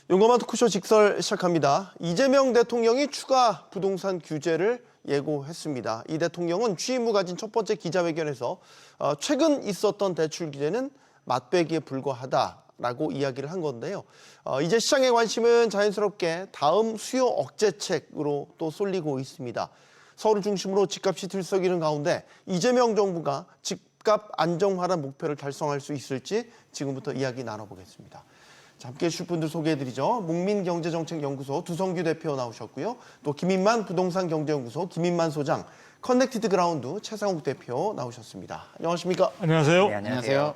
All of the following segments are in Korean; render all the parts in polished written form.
용감한 토크쇼 직설 시작합니다. 이재명 대통령이 추가 부동산 규제를 예고했습니다. 이 대통령은 취임 후 가진 첫 번째 기자회견에서 최근 있었던 대출 규제는 맛배기에 불과하다라고 이야기를 한 건데요. 이제 시장의 관심은 자연스럽게 다음 수요 억제책으로 또 쏠리고 있습니다. 서울을 중심으로 집값이 들썩이는 가운데 이재명 정부가 집값 안정화라는 목표를 달성할 수 있을지 지금부터 이야기 나눠보겠습니다. 자, 함께해 주실 분들 소개해드리죠. 목민경제정책연구소 두성규 대표 나오셨고요. 또 김인만 부동산경제연구소 김인만 소장, 커넥티드 그라운드 최상욱 대표 나오셨습니다. 안녕하십니까? 안녕하세요. 네, 안녕하세요.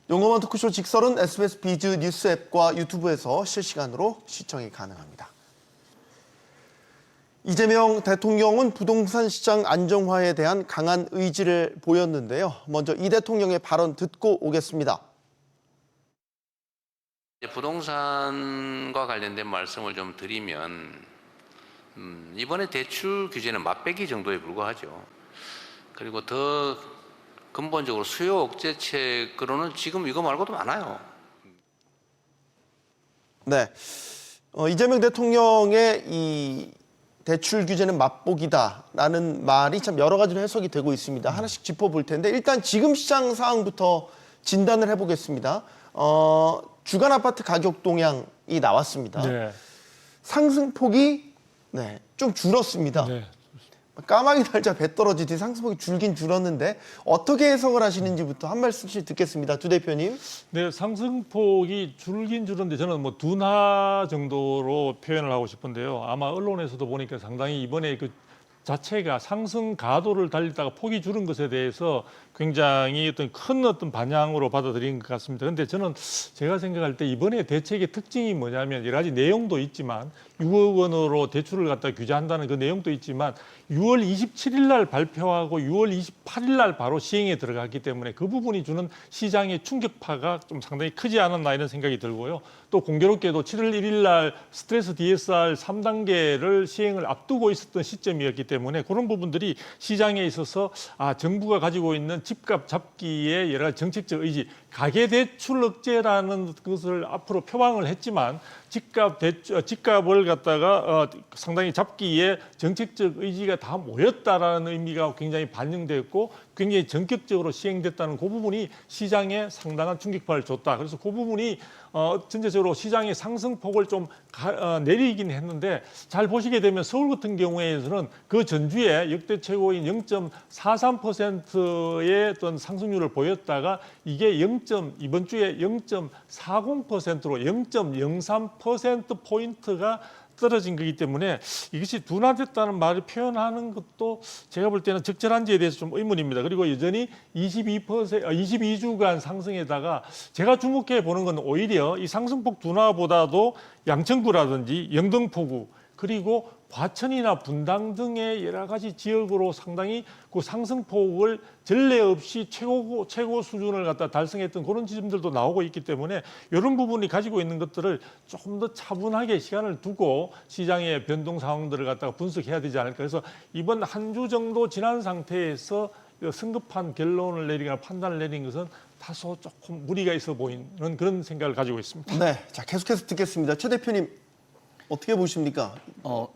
용감한 토크쇼 직설은 SBS 비즈 뉴스 앱과 유튜브에서 실시간으로 시청이 가능합니다. 이재명 대통령은 부동산 시장 안정화에 대한 강한 의지를 보였는데요. 먼저 이 대통령의 발언 듣고 오겠습니다. 부동산과 관련된 말씀을 좀 드리면 이번에 대출 규제는 맛배기 정도에 불과하죠. 그리고 더 근본적으로 수요 억제책으로는 지금 이거 말고도 많아요. 네, 이재명 대통령의 이 대출 규제는 맛보기다라는 말이 참 여러 가지로 해석이 되고 있습니다. 하나씩 짚어볼 텐데 일단 지금 시장 상황부터 진단을 해보겠습니다. 주간 아파트 가격 동향이 나왔습니다. 네. 상승폭이 좀 줄었습니다. 네. 까마귀 날자 배 떨어지듯이 상승폭이 줄긴 줄었는데 어떻게 해석을 하시는지부터 한 말씀씩 듣겠습니다. 두 대표님. 네, 상승폭이 줄긴 줄었는데 저는 뭐 둔화 정도로 표현을 하고 싶은데요. 아마 언론에서도 보니까 상당히 이번에 그 자체가 상승 가도를 달리다가 폭이 줄은 것에 대해서 굉장히 큰 반향으로 받아들인 것 같습니다. 그런데 저는 제가 생각할 때 이번에 대책의 특징이 뭐냐면 여러 가지 내용도 있지만 6억 원으로 대출을 갖다 규제한다는 그 내용도 있지만 6월 27일 날 발표하고 6월 28일 날 바로 시행에 들어갔기 때문에 그 부분이 주는 시장의 충격파가 좀 상당히 크지 않았나 이런 생각이 들고요. 또 공교롭게도 7월 1일 날 스트레스 DSR 3단계를 시행을 앞두고 있었던 시점이었기 때문에 그런 부분들이 시장에 있어서 정부가 가지고 있는 집값 잡기의 여러 가지 정책적 의지, 가계대출 억제라는 것을 앞으로 표방을 했지만 집값을 갖다가 상당히 잡기에 정책적 의지가 다 모였다라는 의미가 굉장히 반영됐고 굉장히 전격적으로 시행됐다는 그 부분이 시장에 상당한 충격파를 줬다. 그래서 그 부분이 전체적으로 시장의 상승폭을 좀 내리긴 했는데 잘 보시게 되면 서울 같은 경우에는 그 전주에 역대 최고인 0.43%의 어떤 상승률을 보였다가 이게 이번 주에 0.40%로 0.03%포인트가 떨어진 거기 때문에 이것이 둔화됐다는 말을 표현하는 것도 제가 볼 때는 적절한지에 대해서 좀 의문입니다. 그리고 여전히 22주간 상승에다가 제가 주목해 보는 건 오히려 이 상승폭 둔화보다도 양천구라든지 영등포구 그리고 과천이나 분당 등의 여러 가지 지역으로 상당히 그 상승폭을 전례 없이 최고 수준을 갖다 달성했던 그런 지점들도 나오고 있기 때문에 이런 부분이 가지고 있는 것들을 조금 더 차분하게 시간을 두고 시장의 변동 상황들을 갖다가 분석해야 되지 않을까. 그래서 이번 한 주 정도 지난 상태에서 성급한 결론을 내리거나 판단을 내린 것은 다소 조금 무리가 있어 보이는 그런 생각을 가지고 있습니다. 네, 자 계속해서 듣겠습니다. 최 대표님. 어떻게 보십니까?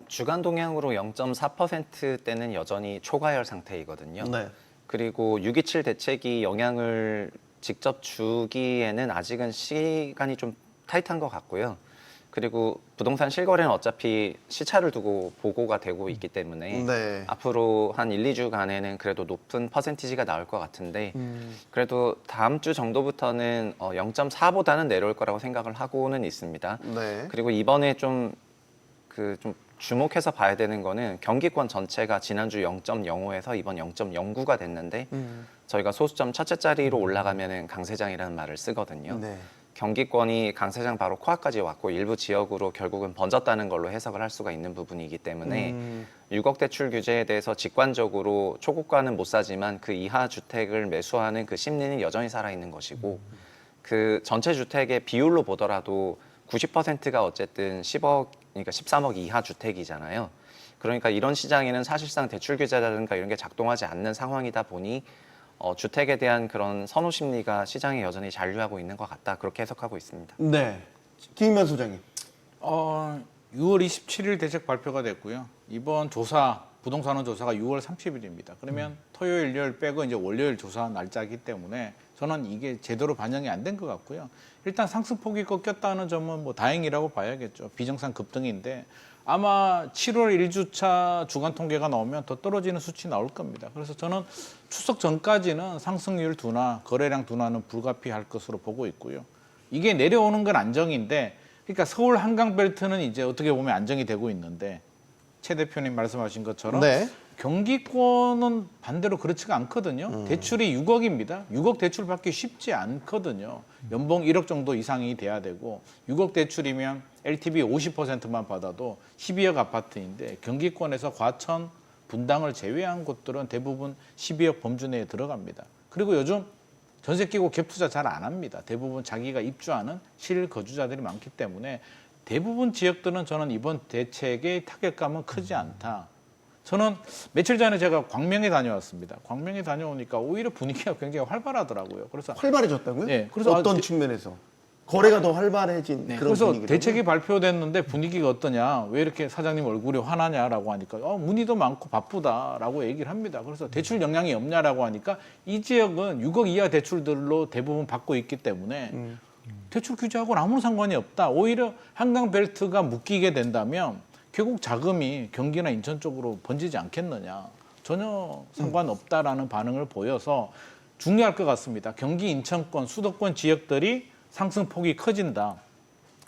주간 동향으로 0.4%대는 여전히 초과열 상태이거든요. 네. 그리고 6.27 대책이 영향을 직접 주기에는 아직은 시간이 좀 타이트한 것 같고요. 그리고 부동산 실거래는 어차피 시차를 두고 보고가 되고 있기 때문에 네. 앞으로 한 1, 2주간에는 그래도 높은 퍼센티지가 나올 것 같은데 그래도 다음 주 정도부터는 0.4보다는 내려올 거라고 생각을 하고는 있습니다. 네. 그리고 이번에 좀 주목해서 봐야 되는 거는 경기권 전체가 지난주 0.05에서 이번 0.09가 됐는데 저희가 소수점 첫째 자리로 올라가면은 강세장이라는 말을 쓰거든요. 네. 경기권이 강세장 바로 코앞까지 왔고 일부 지역으로 결국은 번졌다는 걸로 해석을 할 수가 있는 부분이기 때문에 6억 대출 규제에 대해서 직관적으로 초고가는 못 사지만 그 이하 주택을 매수하는 그 심리는 여전히 살아있는 것이고 그 전체 주택의 비율로 보더라도 90%가 어쨌든 10억, 그러니까 13억 이하 주택이잖아요. 그러니까 이런 시장에는 사실상 대출 규제라든가 이런 게 작동하지 않는 상황이다 보니 주택에 대한 그런 선호 심리가 시장에 여전히 잔류하고 있는 것 같다. 그렇게 해석하고 있습니다. 네. 김인만 소장님. 6월 27일 대책 발표가 됐고요. 이번 조사 부동산원 조사가 6월 30일입니다. 그러면 토요일, 일요일 빼고 이제 월요일 조사 날짜이기 때문에 저는 이게 제대로 반영이 안 된 것 같고요. 일단 상승폭이 꺾였다는 점은 뭐 다행이라고 봐야겠죠. 비정상 급등인데 아마 7월 1주차 주간 통계가 나오면 더 떨어지는 수치 나올 겁니다. 그래서 저는 추석 전까지는 상승률 둔화, 거래량 둔화는 불가피할 것으로 보고 있고요. 이게 내려오는 건 안정인데, 그러니까 서울 한강벨트는 이제 어떻게 보면 안정이 되고 있는데 최 대표님 말씀하신 것처럼 네. 경기권은 반대로 그렇지가 않거든요. 대출이 6억입니다. 6억 대출 받기 쉽지 않거든요. 연봉 1억 정도 이상이 돼야 되고 6억 대출이면 LTV 50%만 받아도 12억 아파트인데 경기권에서 과천, 분당을 제외한 곳들은 대부분 12억 범주 내에 들어갑니다. 그리고 요즘 전세 끼고 갭 투자 잘 안 합니다. 대부분 자기가 입주하는 실거주자들이 많기 때문에 대부분 지역들은 저는 이번 대책의 타격감은 크지 않다. 저는 며칠 전에 제가 광명에 다녀왔습니다. 광명에 다녀오니까 오히려 분위기가 굉장히 활발하더라고요. 그래서 활발해졌다고요? 네, 그래서 어떤 측면에서? 거래가 더 활발해진 그런 그래서 분위기라고요? 대책이 발표됐는데 분위기가 어떠냐, 왜 이렇게 사장님 얼굴이 화나냐라고 하니까 문의도 많고 바쁘다라고 얘기를 합니다. 그래서 대출 역량이 없냐라고 하니까 이 지역은 6억 이하 대출들로 대부분 받고 있기 때문에 대출 규제하고는 아무 상관이 없다. 오히려 한강벨트가 묶이게 된다면 결국 자금이 경기나 인천 쪽으로 번지지 않겠느냐. 전혀 상관없다라는 반응을 보여서 중요할 것 같습니다. 경기 인천권, 수도권 지역들이 상승폭이 커진다.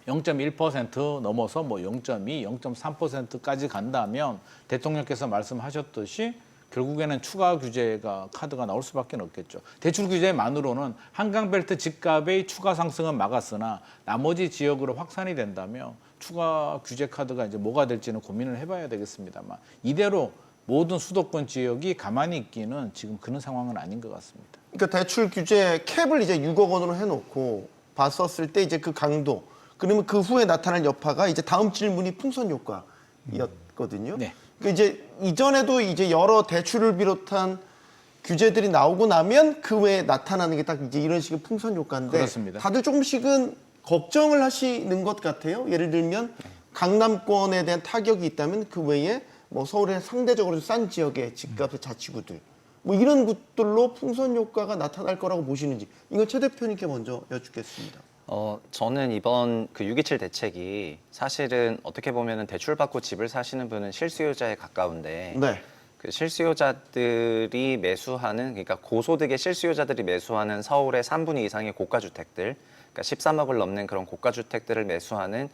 0.1% 넘어서 뭐 0.2, 0.3%까지 간다면 대통령께서 말씀하셨듯이 결국에는 추가 규제가 카드가 나올 수밖에 없겠죠. 대출 규제만으로는 한강벨트 집값의 추가 상승은 막았으나 나머지 지역으로 확산이 된다면 추가 규제 카드가 이제 뭐가 될지는 고민을 해봐야 되겠습니다만 이대로 모든 수도권 지역이 가만히 있기는 지금 그런 상황은 아닌 것 같습니다. 그러니까 대출 규제 캡을 이제 6억 원으로 해놓고 봤었을 때 이제 그 강도, 그러면 그 후에 나타날 여파가 이제 다음 질문이 풍선 효과였거든요. 네. 그러니까 이제 이전에도 이제 여러 대출을 비롯한 규제들이 나오고 나면 그 외에 나타나는 게 딱 이제 이런 식의 풍선 효과인데 그렇습니다. 다들 조금씩은 걱정을 하시는 것 같아요. 예를 들면 강남권에 대한 타격이 있다면 그 외에 뭐 서울의 상대적으로 싼 지역의 집값의 자치구들 뭐 이런 것들로 풍선 효과가 나타날 거라고 보시는지 이건 최 대표님께 먼저 여쭙겠습니다. 저는 이번 그 627 대책이 사실은 어떻게 보면은 대출 받고 집을 사시는 분은 실수요자에 가까운데 네. 그 실수요자들이 매수하는, 그러니까 고소득의 실수요자들이 매수하는 서울의 3분의 2 이상의 고가주택들, 그러니까 13억을 넘는 그런 고가주택들을 매수하는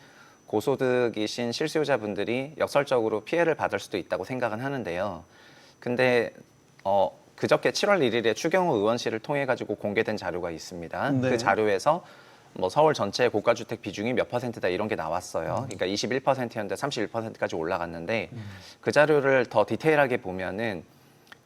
고소득이신 실수요자분들이 역설적으로 피해를 받을 수도 있다고 생각은 하는데요. 근데 그저께 7월 1일에 추경호 의원실을 통해 가지고 공개된 자료가 있습니다. 네. 그 자료에서 뭐 서울 전체 고가주택 비중이 몇 %다 이런 게 나왔어요. 그러니까 21%였는데 31%까지 올라갔는데 그 자료를 더 디테일하게 보면은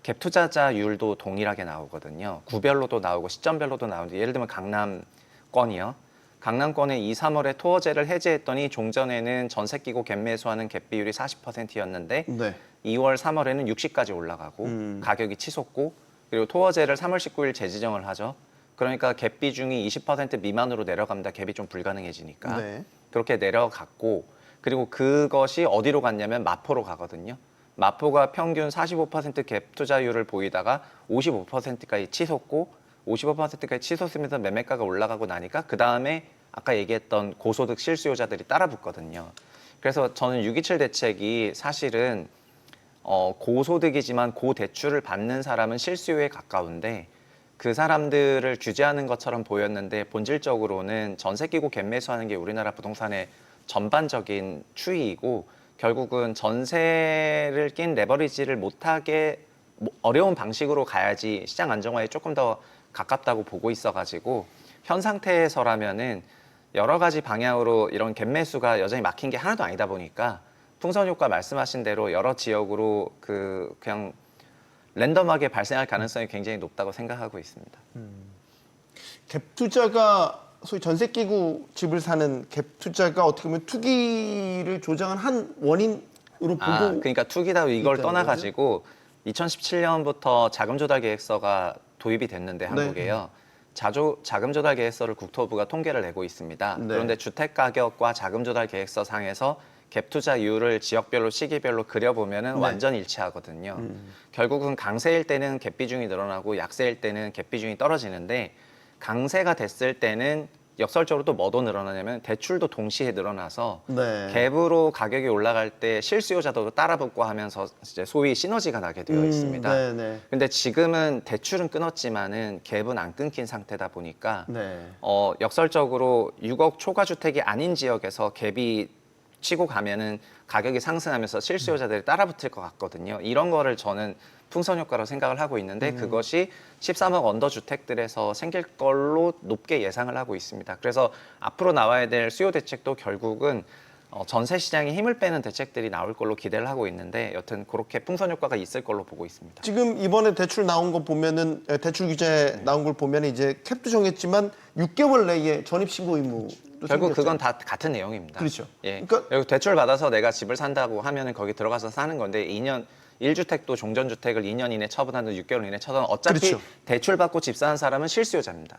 갭 투자자율도 동일하게 나오거든요. 구별로도 나오고 시점별로도 나오는데 예를 들면 강남권이요. 강남권에 2, 3월에 토어제를 해제했더니 종전에는 전세 끼고 갭 매수하는 갭 비율이 40%였는데 네. 2월, 3월에는 60까지 올라가고 가격이 치솟고 그리고 토어제를 3월 19일 재지정을 하죠. 그러니까 갭 비중이 20% 미만으로 내려갑니다. 갭이 좀 불가능해지니까. 네. 그렇게 내려갔고 그리고 그것이 어디로 갔냐면 마포로 가거든요. 마포가 평균 45% 갭 투자율을 보이다가 55%까지 치솟고 55%까지 치솟으면서 매매가가 올라가고 나니까 그 다음에 아까 얘기했던 고소득 실수요자들이 따라 붙거든요. 그래서 저는 627 대책이 사실은 고소득이지만 고대출을 받는 사람은 실수요에 가까운데 그 사람들을 규제하는 것처럼 보였는데 본질적으로는 전세 끼고 갭 매수하는 게 우리나라 부동산의 전반적인 추이이고 결국은 전세를 낀 레버리지를 못하게 어려운 방식으로 가야지 시장 안정화에 조금 더 가깝다고 보고 있어가지고 현 상태에서라면은 여러 가지 방향으로 이런 갭 매수가 여전히 막힌 게 하나도 아니다 보니까 풍선 효과 말씀하신 대로 여러 지역으로 그냥 랜덤하게 발생할 가능성이 굉장히 높다고 생각하고 있습니다. 갭 투자가 소위 전세 끼고 집을 사는 갭 투자가 어떻게 보면 투기를 조장한 한 원인으로 보고 그러니까 투기다 이걸 있다는 떠나가지고 2017년부터 자금 조달 계획서가 도입이 됐는데 한국에요. 자금 조달 계획서를 국토부가 통계를 내고 있습니다. 네. 그런데 주택 가격과 자금 조달 계획서 상에서 갭 투자 이율을 지역별로 시기별로 그려보면은 네. 완전 일치하거든요. 결국은 강세일 때는 갭 비중이 늘어나고 약세일 때는 갭 비중이 떨어지는데 강세가 됐을 때는 역설적으로 또 뭐도 늘어나냐면 대출도 동시에 늘어나서 네. 갭으로 가격이 올라갈 때 실수요자도 따라붙고 하면서 이제 소위 시너지가 나게 되어 있습니다. 네네. 근데 지금은 대출은 끊었지만은 갭은 안 끊긴 상태다 보니까 네. 역설적으로 6억 초과 주택이 아닌 지역에서 갭이 치고 가면은 가격이 상승하면서 실수요자들이 따라붙을 것 같거든요. 이런 거를 저는 풍선 효과로 생각을 하고 있는데 그것이 13억 언더 주택들에서 생길 걸로 높게 예상을 하고 있습니다. 그래서 앞으로 나와야 될 수요 대책도 결국은 전세 시장에 힘을 빼는 대책들이 나올 걸로 기대를 하고 있는데 여튼 그렇게 풍선 효과가 있을 걸로 보고 있습니다. 지금 이번에 대출 나온 거 보면은 대출 규제 나온 걸 보면 이제 캡도 정했지만 6개월 내에 전입 신고 의무 결국 그건 다 같은 내용입니다. 그렇죠. 예. 그러니까- 그리고 대출 받아서 내가 집을 산다고 하면은 거기 들어가서 사는 건데 2년 1주택도 종전주택을 2년 이내 처분하든 6개월 이내 처분하든 어차피 그렇죠. 대출 받고 집 사는 사람은 실수요자입니다.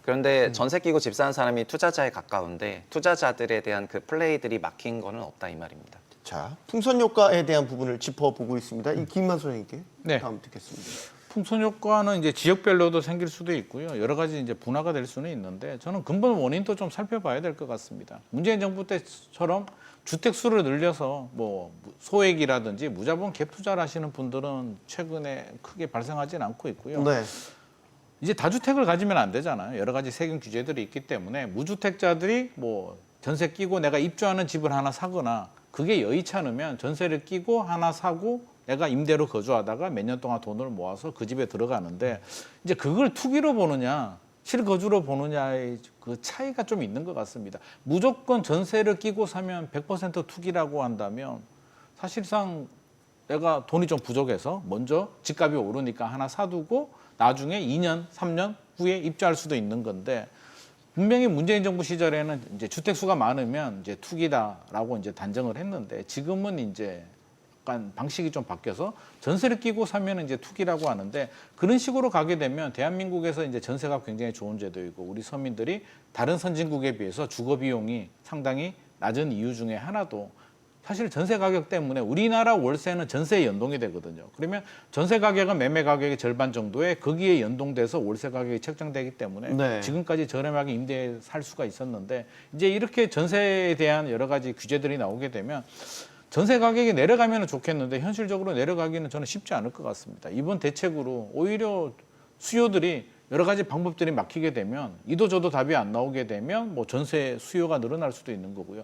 그런데 전세 끼고 집 사는 사람이 투자자에 가까운데 투자자들에 대한 그 플레이들이 막힌 거는 없다 이 말입니다. 자, 풍선 효과에 대한 부분을 짚어보고 있습니다. 이 김만 소장님께 네. 다음 듣겠습니다. 풍선 효과는 이제 지역별로도 생길 수도 있고요. 여러 가지 이제 분화가 될 수는 있는데 저는 근본 원인도 좀 살펴봐야 될 것 같습니다. 문재인 정부 때처럼 주택 수를 늘려서 뭐 소액이라든지 무자본 갭 투자를 하시는 분들은 최근에 크게 발생하지는 않고 있고요. 네. 이제 다주택을 가지면 안 되잖아요. 여러 가지 세금 규제들이 있기 때문에 무주택자들이 뭐 전세 끼고 내가 입주하는 집을 하나 사거나 그게 여의치 않으면 전세를 끼고 하나 사고 내가 임대로 거주하다가 몇 년 동안 돈을 모아서 그 집에 들어가는데 이제 그걸 투기로 보느냐 실거주로 보느냐의 그 차이가 좀 있는 것 같습니다. 무조건 전세를 끼고 사면 100% 투기라고 한다면 사실상 내가 돈이 좀 부족해서 먼저 집값이 오르니까 하나 사두고 나중에 2년, 3년 후에 입주할 수도 있는 건데 분명히 문재인 정부 시절에는 이제 주택 수가 많으면 이제 투기다라고 이제 단정을 했는데 지금은 이제 약간 방식이 좀 바뀌어서 전세를 끼고 사면 이제 투기라고 하는데 그런 식으로 가게 되면 대한민국에서 이제 전세가 굉장히 좋은 제도이고 우리 서민들이 다른 선진국에 비해서 주거 비용이 상당히 낮은 이유 중에 하나도 사실 전세 가격 때문에 우리나라 월세는 전세에 연동이 되거든요. 그러면 전세 가격은 매매 가격의 절반 정도에 거기에 연동돼서 월세 가격이 책정되기 때문에 네. 지금까지 저렴하게 임대해 살 수가 있었는데 이제 이렇게 전세에 대한 여러 가지 규제들이 나오게 되면 전세 가격이 내려가면 좋겠는데 현실적으로 내려가기는 저는 쉽지 않을 것 같습니다. 이번 대책으로 오히려 수요들이 여러 가지 방법들이 막히게 되면 이도저도 답이 안 나오게 되면 뭐 전세 수요가 늘어날 수도 있는 거고요.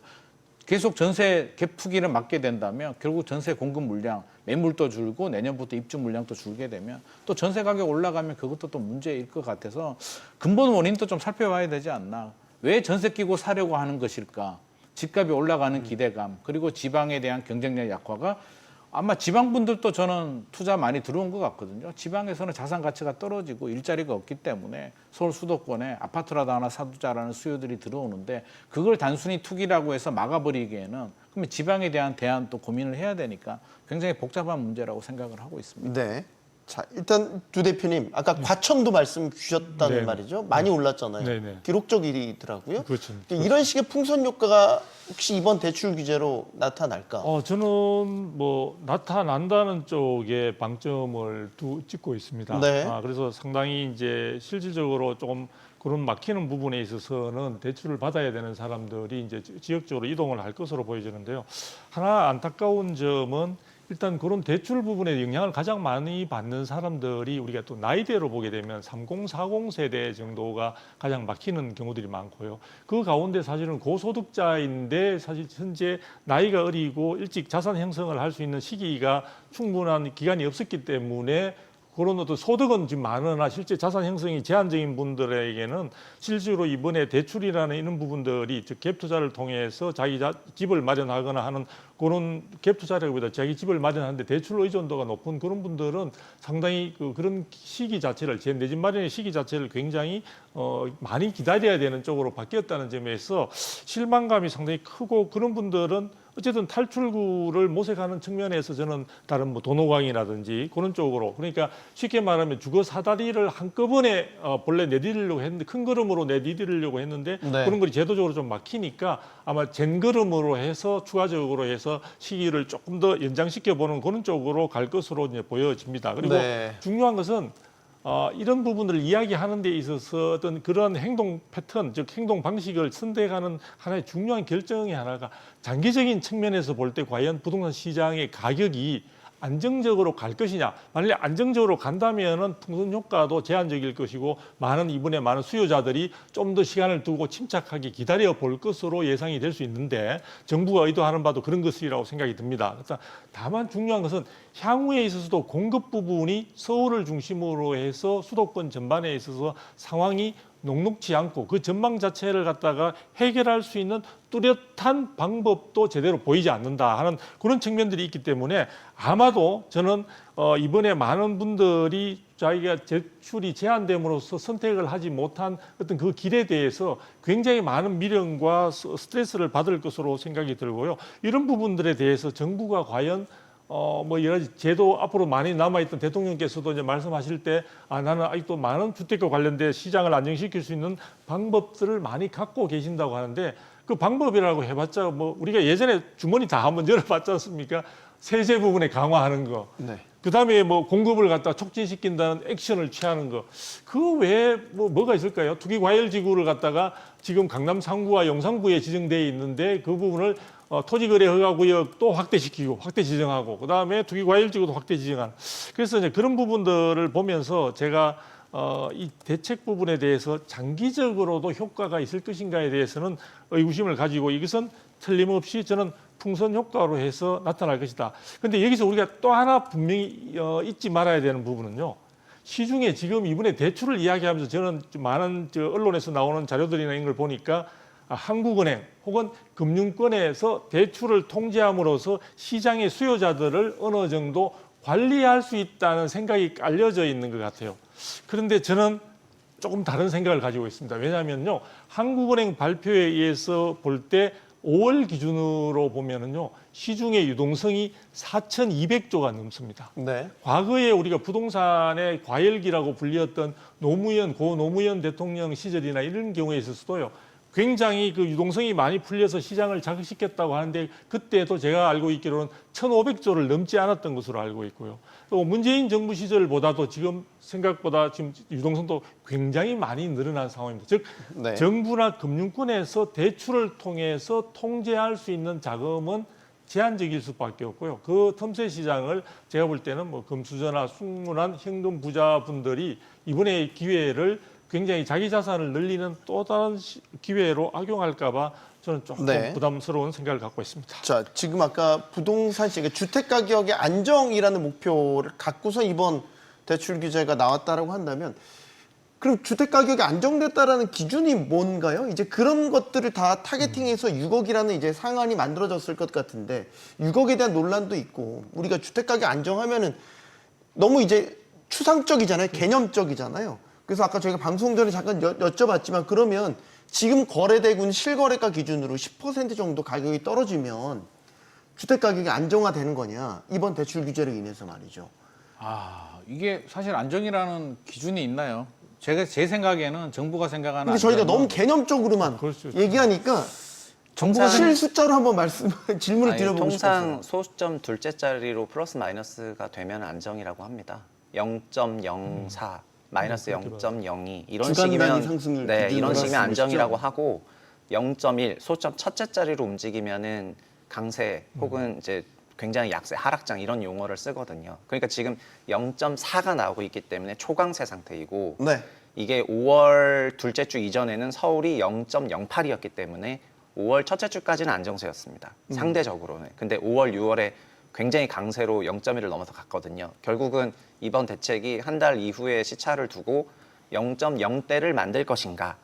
계속 전세 갭 투기를 막게 된다면 결국 전세 공급 물량, 매물도 줄고 내년부터 입주 물량도 줄게 되면 또 전세 가격 올라가면 그것도 또 문제일 것 같아서 근본 원인도 좀 살펴봐야 되지 않나. 왜 전세 끼고 사려고 하는 것일까? 집값이 올라가는 기대감 그리고 지방에 대한 경쟁력 약화가 아마 지방분들도 저는 투자 많이 들어온 것 같거든요. 지방에서는 자산 가치가 떨어지고 일자리가 없기 때문에 서울 수도권에 아파트라도 하나 사두자라는 수요들이 들어오는데 그걸 단순히 투기라고 해서 막아버리기에는 그러면 지방에 대한 대안 또 고민을 해야 되니까 굉장히 복잡한 문제라고 생각을 하고 있습니다. 네. 자, 일단 두 대표님 아까 과천도 말씀 주셨다는 네. 말이죠. 많이 올랐잖아요. 네, 네. 기록적 일이더라고요. 그렇죠. 이런 식의 풍선 효과가 혹시 이번 대출 규제로 나타날까? 저는 뭐 나타난다는 쪽에 방점을 찍고 있습니다. 네. 그래서 상당히 이제 실질적으로 조금 그런 막히는 부분에 있어서는 대출을 받아야 되는 사람들이 이제 지역적으로 이동을 할 것으로 보여지는데요. 하나 안타까운 점은 일단 그런 대출 부분에 영향을 가장 많이 받는 사람들이 우리가 또 나이대로 보게 되면 30, 40 세대 정도가 가장 막히는 경우들이 많고요. 그 가운데 사실은 고소득자인데 사실 현재 나이가 어리고 일찍 자산 형성을 할 수 있는 시기가 충분한 기간이 없었기 때문에 그런 어떤 소득은 지금 많으나 실제 자산 형성이 제한적인 분들에게는 실제로 이번에 대출이라는 이런 부분들이 즉 갭 투자를 통해서 자기 집을 마련하거나 하는 그런 갭 투자라기보다 자기 집을 마련하는데 대출 의존도가 높은 그런 분들은 상당히 그런 시기 자체를 제 내 집 마련의 시기 자체를 굉장히 많이 기다려야 되는 쪽으로 바뀌었다는 점에서 실망감이 상당히 크고 그런 분들은 어쨌든 탈출구를 모색하는 측면에서 저는 다른 뭐 도노강이라든지 그런 쪽으로 그러니까 쉽게 말하면 주거 사다리를 한꺼번에 본래 내디디려고 했는데 큰 걸음으로 내디디려고 했는데 네. 그런 것이 제도적으로 좀 막히니까 아마 젠걸음으로 해서 추가적으로 해서 시기를 조금 더 연장시켜 보는 그런 쪽으로 갈 것으로 이제 보여집니다. 그리고 네. 중요한 것은 이런 부분들을 이야기하는 데 있어서 어떤 그런 행동 패턴, 즉 행동 방식을 선택하는 하나의 중요한 결정의 하나가 장기적인 측면에서 볼 때 과연 부동산 시장의 가격이 안정적으로 갈 것이냐. 만약에 안정적으로 간다면은 풍선 효과도 제한적일 것이고 이번에 많은 수요자들이 좀 더 시간을 두고 침착하게 기다려 볼 것으로 예상이 될 수 있는데 정부가 의도하는 바도 그런 것이라고 생각이 듭니다. 다만 중요한 것은 향후에 있어서도 공급 부분이 서울을 중심으로 해서 수도권 전반에 있어서 상황이 녹록지 않고 그 전망 자체를 갖다가 해결할 수 있는 뚜렷한 방법도 제대로 보이지 않는다 하는 그런 측면들이 있기 때문에 아마도 저는 이번에 많은 분들이 자기가 대출이 제한됨으로써 선택을 하지 못한 어떤 그 길에 대해서 굉장히 많은 미련과 스트레스를 받을 것으로 생각이 들고요. 이런 부분들에 대해서 정부가 과연 뭐 여러 가지 제도 앞으로 많이 남아있던 대통령께서도 이제 말씀하실 때 나는 아직도 많은 주택과 관련된 시장을 안정시킬 수 있는 방법들을 많이 갖고 계신다고 하는데 그 방법이라고 해봤자 뭐 우리가 예전에 주머니 다 한번 열어봤지 않습니까? 세제 부분에 강화하는 거. 네. 그다음에 뭐 공급을 갖다 촉진시킨다는 액션을 취하는 거. 그 외에 뭐가 있을까요? 투기과열지구를 갖다가 지금 강남 상구와 용산구에 지정돼 있는데 그 부분을 토지거래 허가구역도 확대시키고 확대 지정하고 그다음에 투기과열지구도 확대 지정하는. 그래서 이제 그런 부분들을 보면서 제가 이 대책 부분에 대해서 장기적으로도 효과가 있을 것인가에 대해서는 의구심을 가지고 이것은 틀림없이 저는 풍선 효과로 해서 나타날 것이다. 그런데 여기서 우리가 또 하나 분명히 잊지 말아야 되는 부분은요. 시중에 지금 이번에 대출을 이야기하면서 저는 많은 언론에서 나오는 자료들이나 이런 걸 보니까 한국은행 혹은 금융권에서 대출을 통제함으로써 시장의 수요자들을 어느 정도 관리할 수 있다는 생각이 깔려져 있는 것 같아요. 그런데 저는 조금 다른 생각을 가지고 있습니다. 왜냐하면요, 한국은행 발표에 의해서 볼 때 5월 기준으로 보면은요, 시중의 유동성이 4,200조가 넘습니다. 네. 과거에 우리가 부동산의 과열기라고 불렸던 고 노무현 대통령 시절이나 이런 경우에 있어서도요, 굉장히 그 유동성이 많이 풀려서 시장을 자극시켰다고 하는데 그때도 제가 알고 있기로는 1,500조를 넘지 않았던 것으로 알고 있고요. 또 문재인 정부 시절보다도 지금 생각보다 지금 유동성도 굉장히 많이 늘어난 상황입니다. 즉 네. 정부나 금융권에서 대출을 통해서 통제할 수 있는 자금은 제한적일 수밖에 없고요. 그 틈새 시장을 제가 볼 때는 뭐 금수저나 숙련한 현금 부자분들이 이번에 기회를 굉장히 자기 자산을 늘리는 또 다른 기회로 악용할까 봐 저는 조금 네. 부담스러운 생각을 갖고 있습니다. 자, 지금 아까 부동산 시장, 주택 가격의 안정이라는 목표를 갖고서 이번 대출 규제가 나왔다라고 한다면 그럼 주택 가격이 안정됐다라는 기준이 뭔가요? 이제 그런 것들을 다 타겟팅해서 6억이라는 이제 상한이 만들어졌을 것 같은데 6억에 대한 논란도 있고 우리가 주택 가격 안정하면은 너무 이제 추상적이잖아요. 개념적이잖아요. 그래서 아까 저희가 방송 전에 잠깐 여쭤봤지만 그러면 지금 거래되고 있는 실거래가 기준으로 10% 정도 가격이 떨어지면 주택 가격이 안정화되는 거냐? 이번 대출 규제로 인해서 말이죠. 이게 사실 안정이라는 기준이 있나요? 제 생각에는 정부가 생각하는 근데 저희가 안정은 너무 개념적으로만 그럴 수 있죠. 얘기하니까 정부가 실숫자로 한번 질문을 아니, 드려보고 통상 싶어서. 소수점 둘째 자리로 플러스 마이너스가 되면 안정이라고 합니다. 0.04 마이너스 0.02 이런 주간 단위 식이면 상승률 네, 기준으로 이런 식이면 안정이라고 말씀이시죠? 하고 0.1 소수점 첫째 자리로 움직이면은 강세 혹은 이제 굉장히 약세 하락장 이런 용어를 쓰거든요. 그러니까 지금 0.4가 나오고 있기 때문에 초강세 상태이고 네. 이게 5월 둘째 주 이전에는 서울이 0.08이었기 때문에 5월 첫째 주까지는 안정세였습니다. 상대적으로는. 근데 5월, 6월에 굉장히 강세로 0.1을 넘어서 갔거든요. 결국은 이번 대책이 한 달 이후에 시차를 두고 0.0대를 만들 것인가.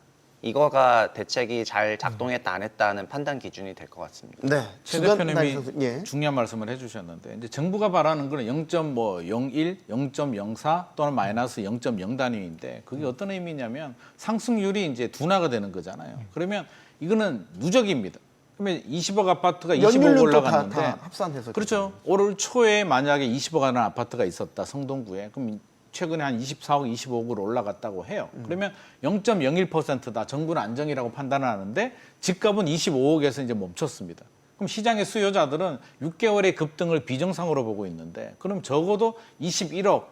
이거가 대책이 잘 작동했다 안 했다는 판단 기준이 될 것 같습니다. 네. 최 주간 단위 대표님이 상승. 예. 중요한 말씀을 해주셨는데 이제 정부가 바라는 거는 0.01, 0.04 또는 마이너스 0.0 단위인데 그게 어떤 의미냐면 상승률이 이제 둔화가 되는 거잖아요. 그러면 이거는 누적입니다. 그러면 20억 아파트가 25억 연율은 또 올라갔는데 다 합산해서 그렇죠. 올 초에 만약에 20억 하는 아파트가 있었다 성동구에 그럼 최근에 한 24억, 25억으로 올라갔다고 해요. 그러면 0.01%다. 정부는 안정이라고 판단을 하는데 집값은 25억에서 이제 멈췄습니다. 그럼 시장의 수요자들은 6개월의 급등을 비정상으로 보고 있는데 그럼 적어도 21억,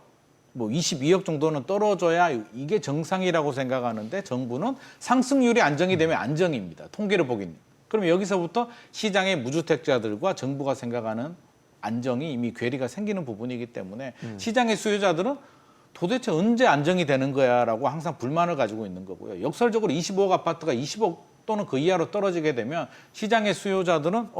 뭐 22억 정도는 떨어져야 이게 정상이라고 생각하는데 정부는 상승률이 안정이 되면 안정입니다. 통계를 보긴. 그럼 여기서부터 시장의 무주택자들과 정부가 생각하는 안정이 이미 괴리가 생기는 부분이기 때문에 시장의 수요자들은 도대체 언제 안정이 되는 거야라고 항상 불만을 가지고 있는 거고요. 역설적으로 25억 아파트가 20억 또는 그 이하로 떨어지게 되면 시장의 수요자들은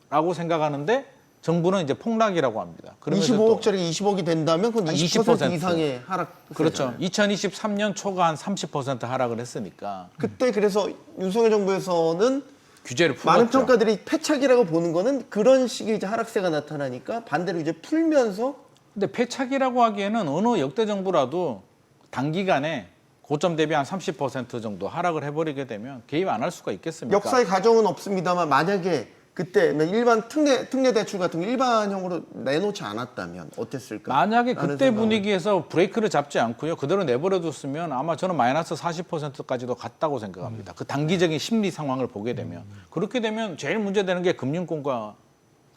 라고 생각하는데 정부는 이제 폭락이라고 합니다. 25억짜리 20억이 된다면 그건 20% 이상의 하락. 그렇죠. 2023년 초가 한 30% 하락을 했으니까 그때 그래서 윤석열 정부에서는 규제를 풀었죠. 많은 평가들이 패착이라고 보는 거는 그런 식의 이제 하락세가 나타나니까 반대로 이제 풀면서 근데 패착이라고 하기에는 어느 역대 정부라도 단기간에 고점 대비 한 30% 정도 하락을 해버리게 되면 개입 안 할 수가 있겠습니까? 역사의 가정은 없습니다만 만약에 그때 일반 특례 대출 같은 거 일반형으로 내놓지 않았다면 어땠을까? 만약에 라는 그때 생각은. 분위기에서 브레이크를 잡지 않고요. 그대로 내버려뒀으면 아마 저는 마이너스 40%까지도 갔다고 생각합니다. 그 단기적인 심리 상황을 보게 되면. 그렇게 되면 제일 문제되는 게 금융권과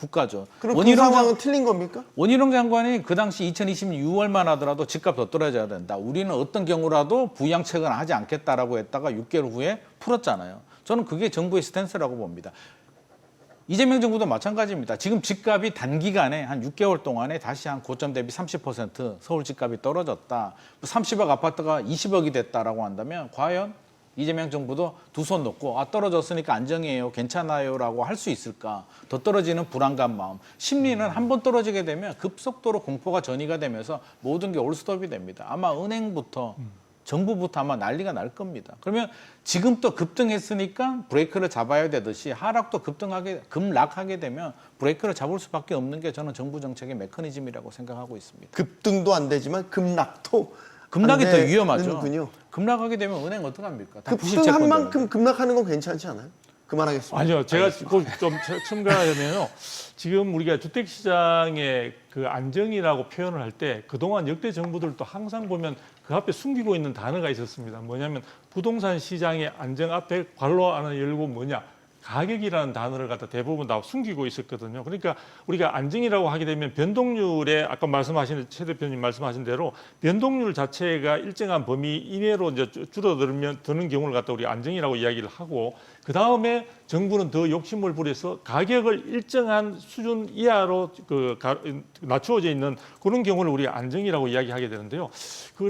국가죠. 그럼 그 상황은 틀린 겁니까? 원희룡 장관이 그 당시 2020년 6월만 하더라도 집값 더 떨어져야 된다. 우리는 어떤 경우라도 부양책은 하지 않겠다라고 했다가 6개월 후에 풀었잖아요. 저는 그게 정부의 스탠스라고 봅니다. 이재명 정부도 마찬가지입니다. 지금 집값이 단기간에 한 6개월 동안에 다시 한 고점 대비 30% 서울 집값이 떨어졌다. 30억 아파트가 20억이 됐다라고 한다면 과연 이재명 정부도 두 손 놓고 떨어졌으니까 안정이에요. 괜찮아요라고 할 수 있을까? 더 떨어지는 불안감 마음. 심리는 한 번 떨어지게 되면 급속도로 공포가 전이가 되면서 모든 게 올스톱이 됩니다. 아마 은행부터 정부부터 아마 난리가 날 겁니다. 그러면 지금 또 급등했으니까 브레이크를 잡아야 되듯이 하락도 급락하게 되면 브레이크를 잡을 수밖에 없는 게 저는 정부 정책의 메커니즘이라고 생각하고 있습니다. 급등도 안 되지만 급락도 급락이 안 더 위험하죠. 되는군요. 급락하게 되면 은행 어떡합니까? 다 급등한 부실채권 만큼 되는데. 급락하는 건 괜찮지 않아요? 그만하겠습니다. 아니요, 제가 좀 첨가하면요. 지금 우리가 주택 시장의 그 안정이라고 표현을 할 때 그동안 역대 정부들도 항상 보면 그 앞에 숨기고 있는 단어가 있었습니다. 뭐냐면 부동산 시장의 안정 앞에 괄호 하나 열고 뭐냐? 가격이라는 단어를 갖다 대부분 다 숨기고 있었거든요. 그러니까 우리가 안정이라고 하게 되면 변동률에 아까 말씀하신 최 대표님 말씀하신 대로 변동률 자체가 일정한 범위 이내로 이제 줄어들면 드는 경우를 갖다 우리 안정이라고 이야기를 하고 그 다음에 정부는 더 욕심을 부려서 가격을 일정한 수준 이하로 낮추어져 있는 그런 경우를 우리가 안정이라고 이야기하게 되는데요.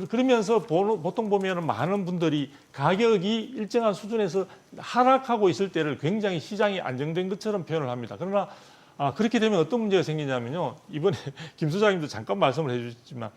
그러면서 보통 보면은 많은 분들이 가격이 일정한 수준에서 하락하고 있을 때를 굉장히 시장이 안정된 것처럼 표현을 합니다. 그러나 그렇게 되면 어떤 문제가 생기냐면요. 이번에 김 소장님도 잠깐 말씀을 해주셨지만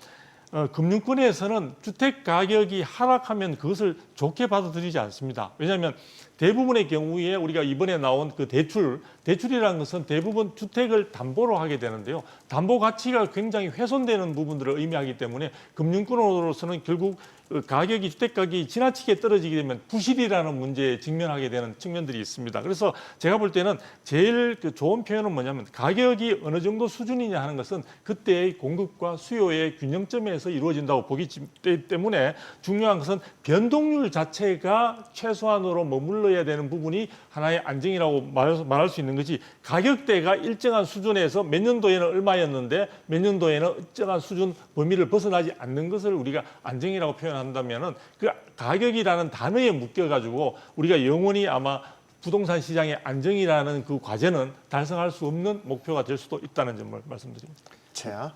금융권에서는 주택 가격이 하락하면 그것을 좋게 받아들이지 않습니다. 왜냐하면 대부분의 경우에 우리가 이번에 나온 그 대출이라는 것은 대부분 주택을 담보로 하게 되는데요. 담보 가치가 굉장히 훼손되는 부분들을 의미하기 때문에 금융권으로서는 결국 가격이 주택 가격이 지나치게 떨어지게 되면 부실이라는 문제에 직면하게 되는 측면들이 있습니다. 그래서 제가 볼 때는 제일 좋은 표현은 뭐냐면 가격이 어느 정도 수준이냐 하는 것은 그때의 공급과 수요의 균형점에서 이루어진다고 보기 때문에 중요한 것은 변동률 자체가 최소한으로 머물러야 되는 부분이 하나의 안정이라고 말할 수 있는 거지 가격대가 일정한 수준에서 몇 년도에는 얼마였는데 몇 년도에는 일정한 수준 범위를 벗어나지 않는 것을 우리가 안정이라고 표현한다면은 그 가격이라는 단어에 묶여가지고 우리가 영원히 아마 부동산 시장의 안정이라는 그 과제는 달성할 수 없는 목표가 될 수도 있다는 점을 말씀드립니다. 자,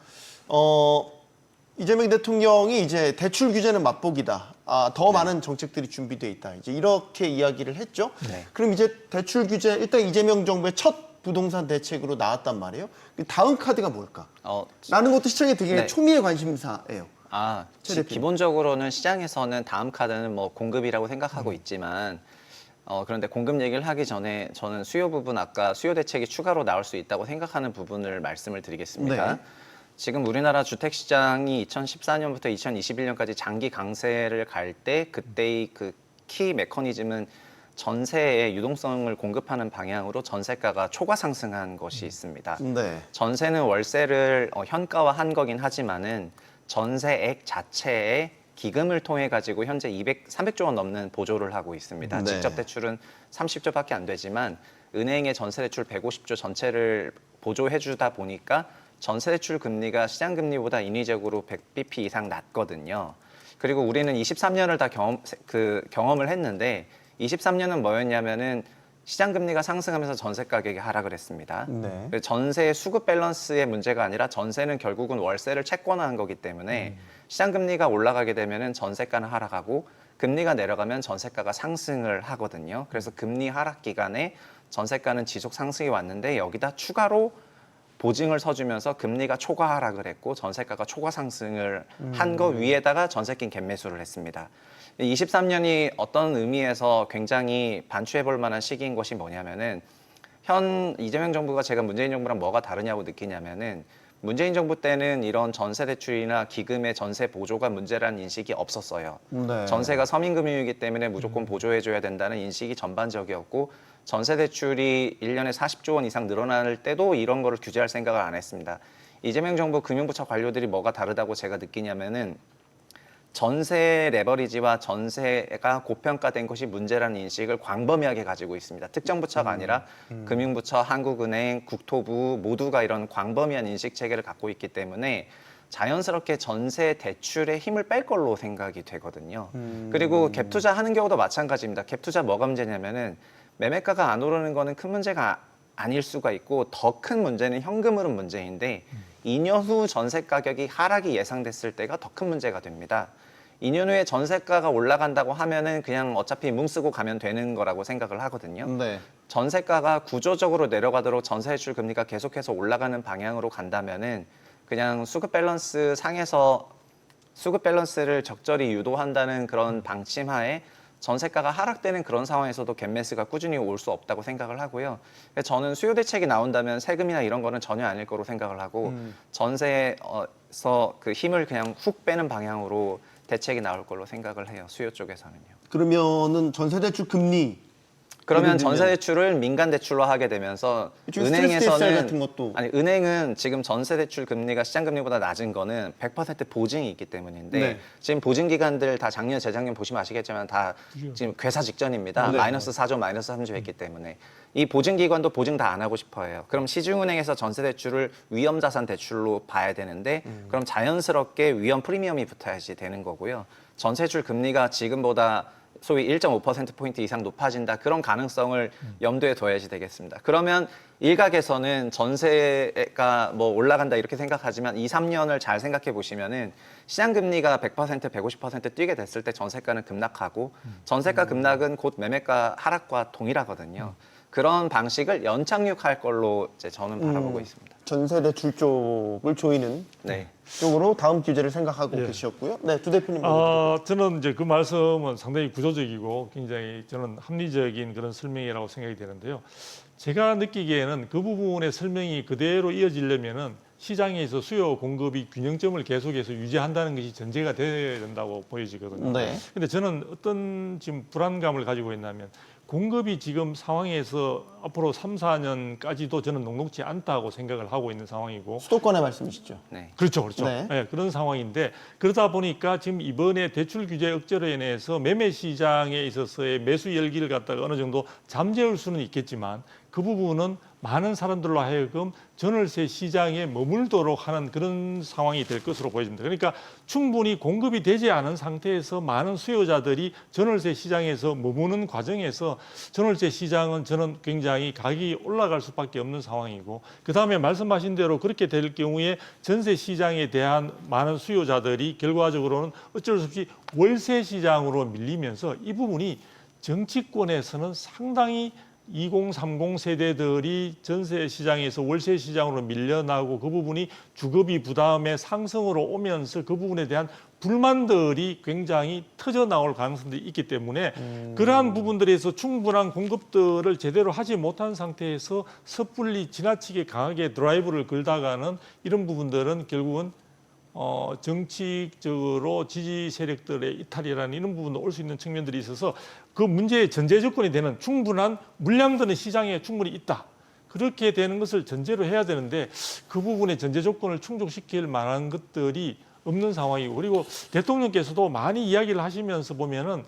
이재명 대통령이 이제 대출 규제는 맛보기다. 더 많은 정책들이 준비돼 있다. 이제 이렇게 이야기를 했죠. 네. 그럼 이제 대출 규제 일단 이재명 정부의 첫 부동산 대책으로 나왔단 말이에요. 다음 카드가 뭘까? 라는 것도 시장에 되게 네. 초미의 관심사예요. 최 대표님. 기본적으로는 시장에서는 다음 카드는 뭐 공급이라고 생각하고 있지만 그런데 공급 얘기를 하기 전에 저는 수요 부분 아까 수요 대책이 추가로 나올 수 있다고 생각하는 부분을 말씀을 드리겠습니다. 네. 지금 우리나라 주택 시장이 2014년부터 2021년까지 장기 강세를 갈 때 그때의 그 키 메커니즘은 전세의 유동성을 공급하는 방향으로 전세가가 초과 상승한 것이 있습니다. 네. 전세는 월세를 현가화한 거긴 하지만은 전세액 자체에 기금을 통해 가지고 현재 300조 원 넘는 보조를 하고 있습니다. 네. 직접 대출은 30조밖에 안 되지만 은행의 전세 대출 150조 전체를 보조해 주다 보니까 전세 대출 금리가 시장 금리보다 인위적으로 100bp 이상 낮거든요. 그리고 우리는 23년을 다 경험을 했는데 23년은 뭐였냐면은 시장 금리가 상승하면서 전세 가격이 하락을 했습니다. 네. 전세 수급 밸런스의 문제가 아니라 전세는 결국은 월세를 채권화한 거기 때문에 시장 금리가 올라가게 되면은 전세가는 하락하고 금리가 내려가면 전세가가 상승을 하거든요. 그래서 금리 하락 기간에 전세가는 지속 상승이 왔는데 여기다 추가로 보증을 서주면서 금리가 초과 하락을 했고 전세가가 초과 상승을 한 거 위에다가 전세낀 갭매수를 했습니다. 23년이 어떤 의미에서 굉장히 반추해 볼 만한 시기인 것이 뭐냐면은 현 이재명 정부가 제가 문재인 정부랑 뭐가 다르냐고 느끼냐면은 문재인 정부 때는 이런 전세 대출이나 기금의 전세 보조가 문제라는 인식이 없었어요. 네. 전세가 서민금융이기 때문에 무조건 보조해줘야 된다는 인식이 전반적이었고 전세 대출이 1년에 40조 원 이상 늘어날 때도 이런 거를 규제할 생각을 안 했습니다. 이재명 정부 금융부처 관료들이 뭐가 다르다고 제가 느끼냐면은 전세 레버리지와 전세가 고평가된 것이 문제라는 인식을 광범위하게 가지고 있습니다. 특정 부처가 아니라 금융부처, 한국은행, 국토부 모두가 이런 광범위한 인식 체계를 갖고 있기 때문에 자연스럽게 전세 대출에 힘을 뺄 걸로 생각이 되거든요. 그리고 갭 투자하는 경우도 마찬가지입니다. 갭 투자 뭐가 문제냐면은 매매가가 안 오르는 거는 큰 문제가 아닐 수가 있고 더 큰 문제는 현금 흐름 문제인데 2년 후 전세 가격이 하락이 예상됐을 때가 더 큰 문제가 됩니다. 2년 후에 전세가가 올라간다고 하면은 그냥 어차피 뭉 쓰고 가면 되는 거라고 생각을 하거든요. 네. 전세가가 구조적으로 내려가도록 전세 대출 금리가 계속해서 올라가는 방향으로 간다면은 그냥 수급 밸런스 상에서 수급 밸런스를 적절히 유도한다는 그런 방침하에 전세가가 하락되는 그런 상황에서도 갭매수가 꾸준히 올 수 없다고 생각을 하고요. 저는 수요 대책이 나온다면 세금이나 이런 거는 전혀 아닐 거로 생각을 하고 전세에서 그 힘을 그냥 훅 빼는 방향으로 대책이 나올 걸로 생각을 해요. 수요 쪽에서는요. 그러면은 전세대출 금리 그러면 예를 들면 전세 대출을 민간 대출로 하게 되면서 지금 스트레스 테스트 같은 것도 아니 은행은 지금 전세 대출 금리가 시장 금리보다 낮은 거는 100% 보증이 있기 때문인데 네. 지금 보증 기간들 다 작년 재작년 보시면 아시겠지만 다 지금 괴사 직전입니다. 네. 마이너스 4조 마이너스 3조 했기 때문에 이 보증 기관도 보증 다 안 하고 싶어해요. 그럼 시중은행에서 전세 대출을 위험 자산 대출로 봐야 되는데 그럼 자연스럽게 위험 프리미엄이 붙어야지 되는 거고요. 전세 대출 금리가 지금보다 소위 1.5%포인트 이상 높아진다. 그런 가능성을 염두에 둬야지 되겠습니다. 그러면 일각에서는 전세가 뭐 올라간다 이렇게 생각하지만 2, 3년을 잘 생각해 보시면은 시장 금리가 100%, 150% 뛰게 됐을 때 전세가는 급락하고 전세가 급락은 곧 매매가 하락과 동일하거든요. 그런 방식을 연착륙할 걸로 이제 저는 바라보고 있습니다. 전세대출 쪽을 조이는 네. 쪽으로 다음 규제를 생각하고 예. 계셨고요. 네, 두 대표님. 저는 이제 그 말씀은 상당히 구조적이고 굉장히 저는 합리적인 그런 설명이라고 생각이 되는데요. 제가 느끼기에는 그 부분의 설명이 그대로 이어지려면은 시장에서 수요 공급이 균형점을 계속해서 유지한다는 것이 전제가 돼야 된다고 보여지거든요. 네. 근데 저는 어떤 지금 불안감을 가지고 있냐면 공급이 지금 상황에서 앞으로 3, 4년까지도 저는 녹록지 않다고 생각을 하고 있는 상황이고 수도권의 말씀이시죠? 네. 그렇죠, 그렇죠. 네. 네, 그런 상황인데 그러다 보니까 지금 이번에 대출 규제 억제로 인해서 매매 시장에 있어서의 매수 열기를 갖다가 어느 정도 잠재울 수는 있겠지만 그 부분은 많은 사람들로 하여금 전월세 시장에 머물도록 하는 그런 상황이 될 것으로 보여집니다. 그러니까 충분히 공급이 되지 않은 상태에서 많은 수요자들이 전월세 시장에서 머무는 과정에서 전월세 시장은 저는 굉장히 가격이 올라갈 수밖에 없는 상황이고 그다음에 말씀하신 대로 그렇게 될 경우에 전세 시장에 대한 많은 수요자들이 결과적으로는 어쩔 수 없이 월세 시장으로 밀리면서 이 부분이 정치권에서는 상당히 2030 세대들이 전세 시장에서 월세 시장으로 밀려나고 그 부분이 주거비 부담의 상승으로 오면서 그 부분에 대한 불만들이 굉장히 터져 나올 가능성도 있기 때문에 그러한 부분들에서 충분한 공급들을 제대로 하지 못한 상태에서 섣불리 지나치게 강하게 드라이브를 걸다가는 이런 부분들은 결국은 정치적으로 지지 세력들의 이탈이라는 이런 부분도 올 수 있는 측면들이 있어서 그 문제의 전제 조건이 되는 충분한 물량들은 시장에 충분히 있다. 그렇게 되는 것을 전제로 해야 되는데 그 부분의 전제 조건을 충족시킬 만한 것들이 없는 상황이고 그리고 대통령께서도 많이 이야기를 하시면서 보면은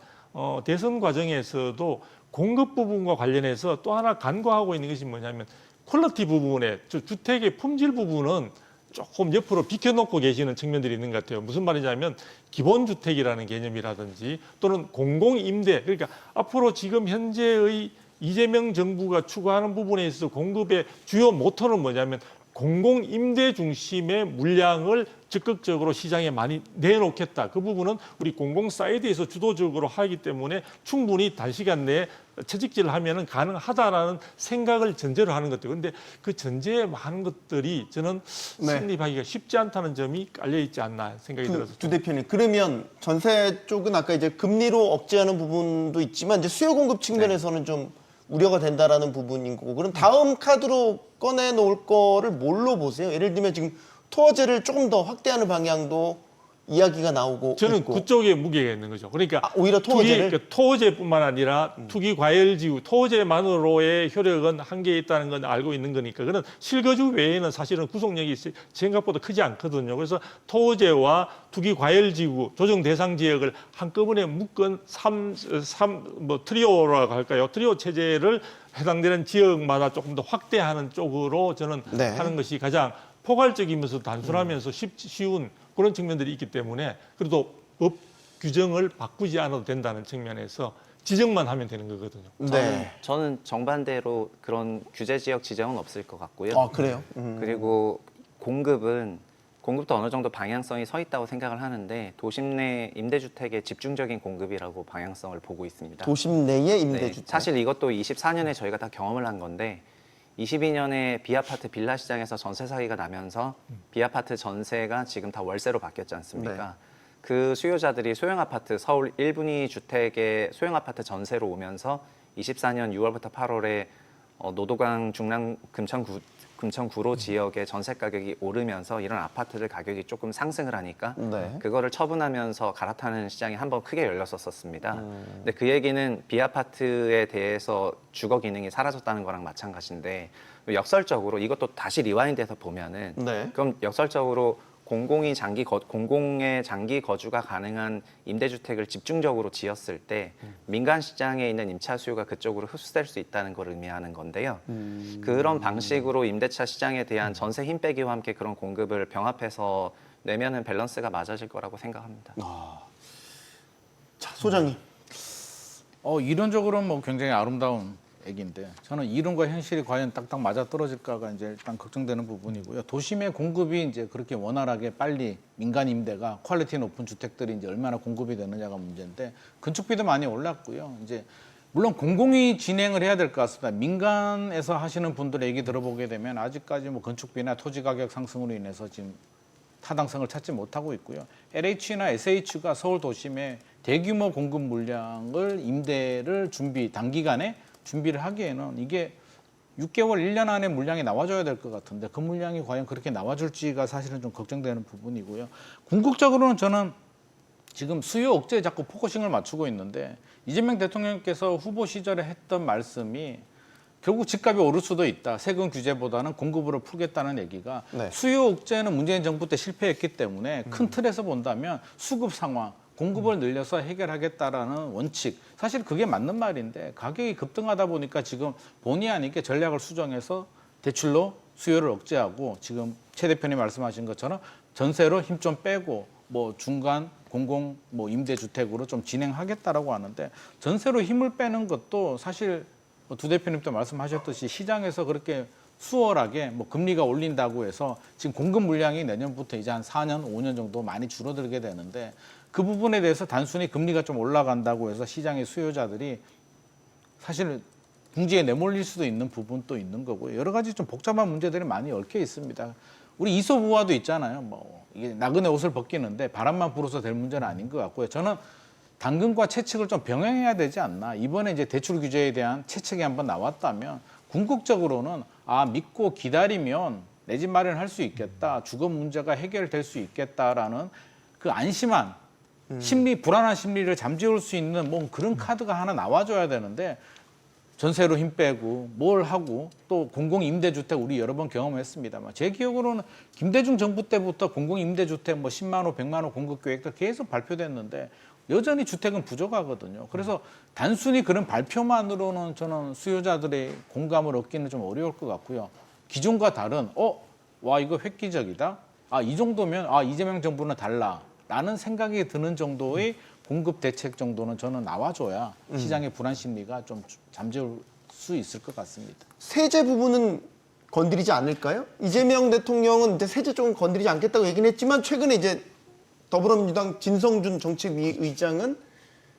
대선 과정에서도 공급 부분과 관련해서 또 하나 간과하고 있는 것이 뭐냐면 퀄리티 부분에 주택의 품질 부분은 조금 옆으로 비켜놓고 계시는 측면들이 있는 것 같아요. 무슨 말이냐면 기본주택이라는 개념이라든지 또는 공공임대 그러니까 앞으로 지금 현재의 이재명 정부가 추구하는 부분에 있어서 공급의 주요 모터는 뭐냐면 공공임대 중심의 물량을 적극적으로 시장에 많이 내놓겠다. 그 부분은 우리 공공사이드에서 주도적으로 하기 때문에 충분히 단시간 내에 채찍질을 하면 가능하다라는 생각을 전제로 하는 것들. 그런데 그 전제에 많은 것들이 저는 성립하기가 쉽지 않다는 점이 깔려 있지 않나 생각이 들어서. 두 대표님, 그러면 전세 쪽은 아까 이제 금리로 억제하는 부분도 있지만 이제 수요 공급 측면에서는 좀 우려가 된다라는 부분인 거고 그럼 다음 카드로 꺼내놓을 거를 뭘로 보세요? 예를 들면 지금 토어제를 조금 더 확대하는 방향도 이야기가 나오고 저는 있고. 그쪽에 무게가 있는 거죠. 그러니까 오히려 토어제를? 토어제뿐만 아니라 투기 과열지구, 토어제만으로의 효력은 한계에 있다는 건 알고 있는 거니까 그는 실거주 외에는 사실은 구속력이 생각보다 크지 않거든요. 그래서 토어제와 투기 과열지구, 조정 대상 지역을 한꺼번에 묶은 트리오라고 할까요? 트리오 체제를 해당되는 지역마다 조금 더 확대하는 쪽으로 저는 하는 것이 가장 포괄적이면서 단순하면서 쉬운 그런 측면들이 있기 때문에 그래도 법 규정을 바꾸지 않아도 된다는 측면에서 지정만 하면 되는 거거든요. 저는 정반대로 그런 규제 지역 지정은 없을 것 같고요. 아, 그래요? 그리고 공급도 어느 정도 방향성이 서 있다고 생각을 하는데 도심 내 임대주택의 집중적인 공급이라고 방향성을 보고 있습니다. 도심 내의 임대주택. 네, 사실 이것도 24년에 저희가 다 경험을 한 건데 22년에 비아파트 빌라 시장에서 전세 사기가 나면서 비아파트 전세가 지금 다 월세로 바뀌었지 않습니까? 그 수요자들이 소형 아파트 서울 1분위 주택의 소형 아파트 전세로 오면서 24년 6월부터 8월에 노도강 중랑 금천구로 지역의 전세 가격이 오르면서 이런 아파트들 가격이 조금 상승을 하니까 그거를 처분하면서 갈아타는 시장이 한번 크게 열렸었습니다. 근데 그 얘기는 비아파트에 대해서 주거 기능이 사라졌다는 거랑 마찬가지인데 역설적으로 이것도 다시 리와인드해서 보면은 그럼 역설적으로 공공의 장기 거주가 가능한 임대주택을 집중적으로 지었을 때 민간 시장에 있는 임차 수요가 그쪽으로 흡수될 수 있다는 걸 의미하는 건데요. 그런 방식으로 임대차 시장에 대한 전세 힘 빼기와 함께 그런 공급을 병합해서 내면은 밸런스가 맞아질 거라고 생각합니다. 자, 소장님. 이론적으로는 뭐 굉장히 아름다운 얘기인데 저는 이론과 현실이 과연 딱딱 맞아 떨어질까가 이제 일단 걱정되는 부분이고요. 도심의 공급이 이제 그렇게 원활하게 빨리 민간 임대가 퀄리티 높은 주택들이 이제 얼마나 공급이 되느냐가 문제인데 건축비도 많이 올랐고요. 이제 물론 공공이 진행을 해야 될 것 같습니다. 민간에서 하시는 분들의 얘기 들어보게 되면 아직까지 뭐 건축비나 토지 가격 상승으로 인해서 지금 타당성을 찾지 못하고 있고요. LH나 SH가 서울 도심에 대규모 공급 물량을 임대를 단기간에 준비를 하기에는 이게 6개월, 1년 안에 물량이 나와줘야 될 것 같은데 그 물량이 과연 그렇게 나와줄지가 사실은 좀 걱정되는 부분이고요. 궁극적으로는 저는 지금 수요 억제에 자꾸 포커싱을 맞추고 있는데 이재명 대통령께서 후보 시절에 했던 말씀이 결국 집값이 오를 수도 있다. 세금 규제보다는 공급으로 풀겠다는 얘기가 수요 억제는 문재인 정부 때 실패했기 때문에 큰 틀에서 본다면 수급 상황, 공급을 늘려서 해결하겠다라는 원칙 사실 그게 맞는 말인데 가격이 급등하다 보니까 지금 본의 아니게 전략을 수정해서 대출로 수요를 억제하고 지금 최 대표님 말씀하신 것처럼 전세로 힘 좀 빼고 뭐 중간 공공 뭐 임대주택으로 좀 진행하겠다라고 하는데 전세로 힘을 빼는 것도 사실 두 대표님도 말씀하셨듯이 시장에서 그렇게 수월하게 뭐 금리가 올린다고 해서 지금 공급 물량이 내년부터 이제 한 4년, 5년 정도 많이 줄어들게 되는데 그 부분에 대해서 단순히 금리가 좀 올라간다고 해서 시장의 수요자들이 사실 궁지에 내몰릴 수도 있는 부분도 있는 거고요. 여러 가지 좀 복잡한 문제들이 많이 얽혀 있습니다. 우리 이솝우화도 있잖아요. 뭐 이게 나그네 옷을 벗기는데 바람만 불어서 될 문제는 아닌 것 같고요. 저는 당근과 채찍을 좀 병행해야 되지 않나. 이번에 이제 대출 규제에 대한 채찍이 한번 나왔다면 궁극적으로는 믿고 기다리면 내 집 마련할 수 있겠다, 주거 문제가 해결될 수 있겠다라는 그 안심한 심리, 불안한 심리를 잠재울 수 있는 뭐 그런 카드가 하나 나와줘야 되는데 전세로 힘 빼고 뭘 하고 또 공공임대주택 우리 여러 번 경험했습니다만 제 기억으로는 김대중 정부 때부터 공공임대주택 뭐 10만 호, 100만 호 공급 계획도 계속 발표됐는데 여전히 주택은 부족하거든요. 그래서 단순히 그런 발표만으로는 저는 수요자들의 공감을 얻기는 좀 어려울 것 같고요. 기존과 다른 와 이거 획기적이다. 이 정도면 이재명 정부는 달라라는 생각이 드는 정도의 공급 대책 정도는 저는 나와줘야 시장의 불안 심리가 좀 잠재울 수 있을 것 같습니다. 세제 부분은 건드리지 않을까요? 이재명 대통령은 이제 세제 쪽은 건드리지 않겠다고 얘기는 했지만 최근에 이제 더불어민주당 진성준 정책위의장은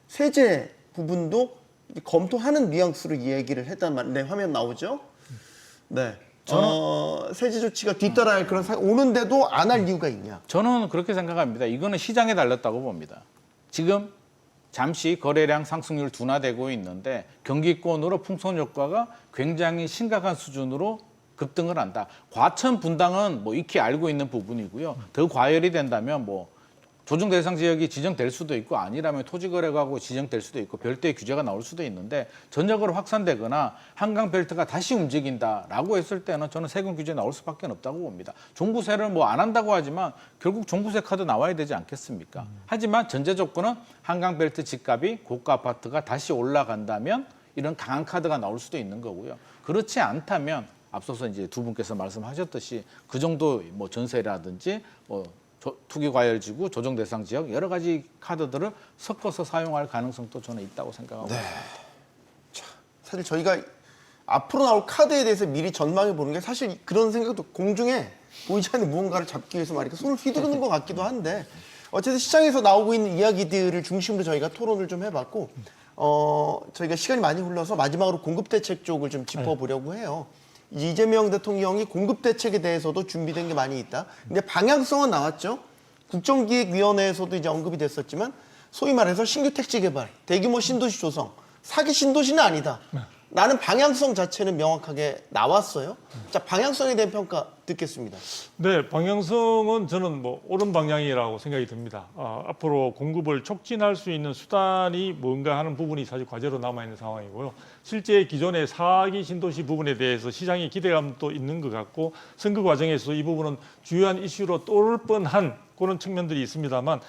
세제 부분도 검토하는 뉘앙스로 이야기를 했단 말인데 화면 나오죠? 네. 세제 조치가 뒤따라할 그런 오는데도 안 할 이유가 있냐? 저는 그렇게 생각합니다. 이거는 시장에 달렸다고 봅니다. 지금 잠시 거래량 상승률 둔화되고 있는데 경기권으로 풍선 효과가 굉장히 심각한 수준으로 급등을 한다. 과천 분당은 뭐 익히 알고 있는 부분이고요. 더 과열이 된다면 뭐 조정 대상 지역이 지정될 수도 있고 아니라면 토지거래가하고 지정될 수도 있고 별도의 규제가 나올 수도 있는데 전역으로 확산되거나 한강 벨트가 다시 움직인다라고 했을 때는 저는 세금 규제 나올 수밖에 없다고 봅니다. 종부세를 뭐 안 한다고 하지만 결국 종부세 카드 나와야 되지 않겠습니까? 하지만 전제 조건은 한강 벨트 집값이 고가 아파트가 다시 올라간다면 이런 강한 카드가 나올 수도 있는 거고요. 그렇지 않다면 앞서서 이제 두 분께서 말씀하셨듯이 그 정도 뭐 전세라든지 뭐 투기 과열지구, 조정 대상 지역 여러 가지 카드들을 섞어서 사용할 가능성도 저는 있다고 생각합니다. 네. 자, 사실 저희가 앞으로 나올 카드에 대해서 미리 전망해 보는 게 사실 그런 생각도 공중에 보이지 않는 무언가를 잡기 위해서 말이니까 손을 휘두르는 것 같기도 한데 어쨌든 시장에서 나오고 있는 이야기들을 중심으로 저희가 토론을 좀 해봤고 저희가 시간이 많이 흘러서 마지막으로 공급 대책 쪽을 좀 짚어보려고 해요. 이재명 대통령이 공급 대책에 대해서도 준비된 게 많이 있다. 근데 방향성은 나왔죠. 국정기획위원회에서도 이제 언급이 됐었지만 소위 말해서 신규 택지 개발, 대규모 신도시 조성, 사기 신도시는 아니다. 라는 방향성 자체는 명확하게 나왔어요. 자, 방향성에 대한 평가 듣겠습니다. 네, 방향성은 저는 뭐 옳은 방향이라고 생각이 듭니다. 앞으로 공급을 촉진할 수 있는 수단이 뭔가 하는 부분이 사실 과제로 남아있는 상황이고요. 실제 기존의 사기 신도시 부분에 대해서 시장의 기대감도 있는 것 같고 선거 과정에서 이 부분은 주요한 이슈로 떠올 뻔한 그런 측면들이 있습니다만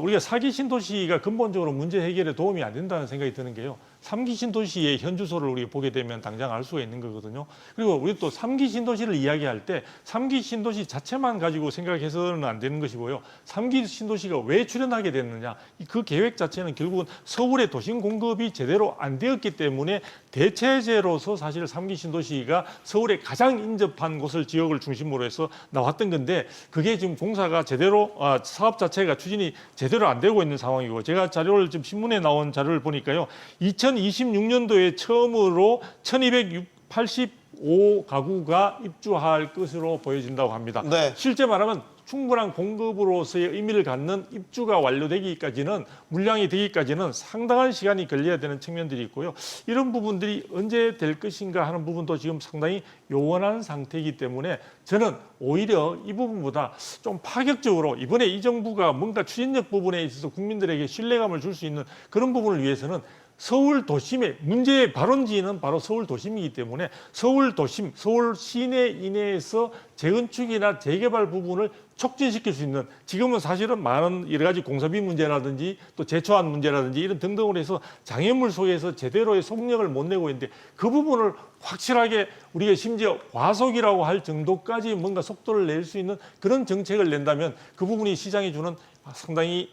우리가 사기 신도시가 근본적으로 문제 해결에 도움이 안 된다는 생각이 드는 게요. 3기 신도시의 현주소를 우리가 보게 되면 당장 알 수가 있는 거거든요. 그리고 우리 또 3기 신도시를 이야기할 때 3기 신도시 자체만 가지고 생각해서는 안 되는 것이고요. 3기 신도시가 왜 출현하게 됐느냐. 그 계획 자체는 결국은 서울의 도심 공급이 제대로 안 되었기 때문에 대체제로서 사실 3기 신도시가 서울에 가장 인접한 곳을 지역을 중심으로 해서 나왔던 건데 그게 지금 공사가 제대로 사업 자체가 추진이 제대로 안 되고 있는 상황이고 제가 자료를 지금 신문에 나온 자료를 보니까요. 2026년도에 처음으로 1285가구가 입주할 것으로 보여진다고 합니다. 네. 실제 말하면 충분한 공급으로서의 의미를 갖는 입주가 완료되기까지는 물량이 되기까지는 상당한 시간이 걸려야 되는 측면들이 있고요. 이런 부분들이 언제 될 것인가 하는 부분도 지금 상당히 요원한 상태이기 때문에 저는 오히려 이 부분보다 좀 파격적으로 이번에 이 정부가 뭔가 추진력 부분에 있어서 국민들에게 신뢰감을 줄 수 있는 그런 부분을 위해서는 서울 도심의 문제의 발원지는 바로 서울 도심이기 때문에 서울 도심, 서울 시내 이내에서 재건축이나 재개발 부분을 촉진시킬 수 있는 지금은 사실은 많은 여러 가지 공사비 문제라든지 또 제초안 문제라든지 이런 등등으로 해서 장애물 속에서 제대로의 속력을 못 내고 있는데 그 부분을 확실하게 우리가 심지어 과속이라고 할 정도까지 뭔가 속도를 낼 수 있는 그런 정책을 낸다면 그 부분이 시장에 주는 상당히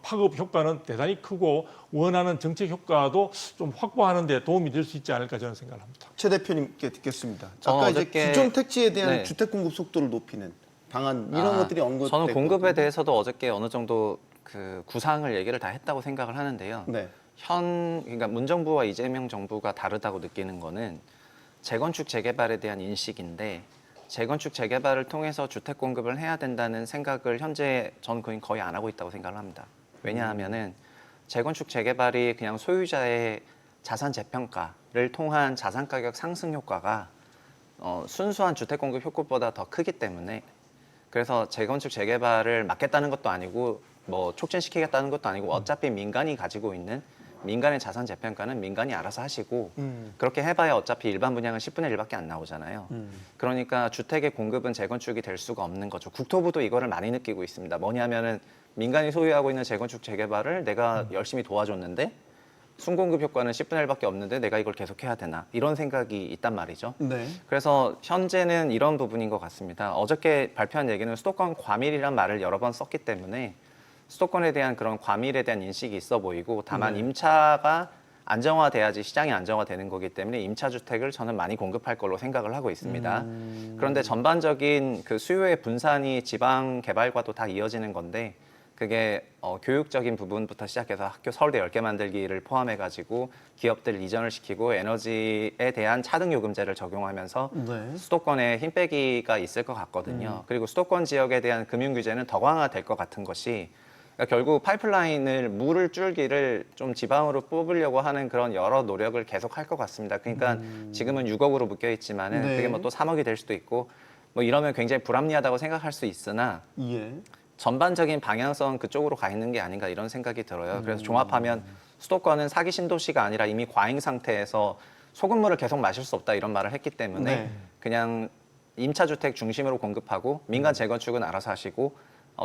파급 효과는 대단히 크고 원하는 정책 효과도 좀 확보하는 데 도움이 될 수 있지 않을까 저는 생각을 합니다. 최 대표님께 듣겠습니다. 아까 이제 기존 택지에 대한 네. 주택 공급 속도를 높이는 방안 이런 것들이 언급됐고 저는 공급에 대해서도 어저께 어느 정도 그 구상을 얘기를 다 했다고 생각을 하는데요. 네. 그러니까 문정부와 이재명 정부가 다르다고 느끼는 거는 재건축 재개발에 대한 인식인데 재건축 재개발을 통해서 주택 공급을 해야 된다는 생각을 현재 저는 거의 안 하고 있다고 생각을 합니다. 왜냐하면은 재건축 재개발이 그냥 소유자의 자산 재평가를 통한 자산 가격 상승 효과가 순수한 주택 공급 효과보다 더 크기 때문에 그래서 재건축 재개발을 막겠다는 것도 아니고 뭐 촉진시키겠다는 것도 아니고 어차피 민간이 가지고 있는 민간의 자산 재평가는 민간이 알아서 하시고 그렇게 해봐야 어차피 일반 분양은 10분의 1밖에 안 나오잖아요. 그러니까 주택의 공급은 재건축이 될 수가 없는 거죠. 국토부도 이거를 많이 느끼고 있습니다. 뭐냐면은 민간이 소유하고 있는 재건축 재개발을 내가 열심히 도와줬는데 순공급 효과는 10분의 1밖에 없는데 내가 이걸 계속해야 되나 이런 생각이 있단 말이죠. 네. 그래서 현재는 이런 부분인 것 같습니다. 어저께 발표한 얘기는 수도권 과밀이란 말을 여러 번 썼기 때문에 수도권에 대한 그런 과밀에 대한 인식이 있어 보이고 다만 임차가 안정화돼야지 시장이 안정화되는 거기 때문에 임차 주택을 저는 많이 공급할 걸로 생각을 하고 있습니다. 그런데 전반적인 그 수요의 분산이 지방 개발과도 다 이어지는 건데 그게 교육적인 부분부터 시작해서 학교 서울대 10개 만들기를 포함해가지고 기업들 이전을 시키고 에너지에 대한 차등요금제를 적용하면서 네. 수도권에 힘 빼기가 있을 것 같거든요. 그리고 수도권 지역에 대한 금융 규제는 더 강화될 것 같은 것이 그러니까 결국 파이프라인을 물을 줄기를 좀 지방으로 뽑으려고 하는 그런 여러 노력을 계속 할 것 같습니다. 그러니까 지금은 6억으로 묶여 있지만은 네. 그게 뭐 또 3억이 될 수도 있고 뭐 이러면 굉장히 불합리하다고 생각할 수 있으나 예. 전반적인 방향성 그쪽으로 가 있는 게 아닌가 이런 생각이 들어요. 그래서 종합하면 수도권은 사기 신도시가 아니라 이미 과잉 상태에서 소금물을 계속 마실 수 없다 이런 말을 했기 때문에 네. 그냥 임차주택 중심으로 공급하고 민간 재건축은 알아서 하시고